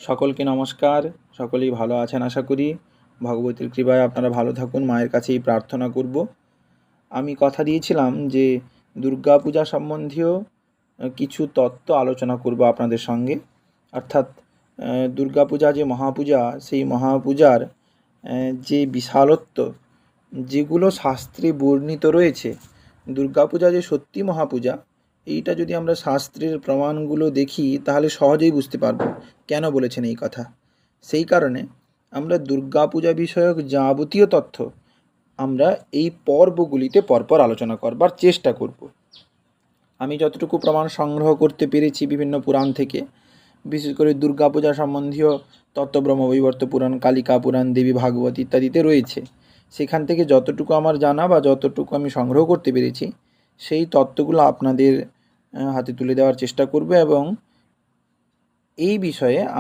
সকলকে নমস্কার। সকলেই ভালো আছেন আশা করি। ভগবতীর কৃপায় আপনারা ভালো থাকুন, মায়ের কাছেই প্রার্থনা করব। আমি কথা দিয়েছিলাম যে দুর্গাপূজা সম্বন্ধীয় কিছু তত্ত্ব আলোচনা করব আপনাদের সঙ্গে। অর্থাৎ দুর্গাপূজা যে মহাপূজা, সেই মহাপূজার যে বিশালত্ব, যেগুলো শাস্ত্রে বর্ণিত রয়েছে, দুর্গাপূজা যে সত্যি মহাপূজা, এইটা যদি আমরা শাস্ত্রের প্রমাণগুলো দেখি তাহলে সহজেই বুঝতে পারবো কেন বলেছেন এই কথা। সেই কারণে আমরা দুর্গাপূজা বিষয়ক যাবতীয় তথ্য আমরা এই পর্বগুলিতে পরপর আলোচনা করবার চেষ্টা করব। আমি যতটুকু প্রমাণ সংগ্রহ করতে পেরেছি বিভিন্ন পুরাণ থেকে, বিশেষ করে দুর্গাপূজা সম্বন্ধীয় তত্ত্ব ব্রহ্মবৈবর্ত পুরাণ, কালিকা পুরাণ, দেবী ভাগবত ইত্যাদিতে রয়েছে, সেখান থেকে যতটুকু আমার জানা বা যতটুকু আমি সংগ্রহ করতে পেরেছি সেই তত্ত্বগুলো আপনাদের হাতে তুলে দেওয়ার চেষ্টা করব এবং এই বিষয়ে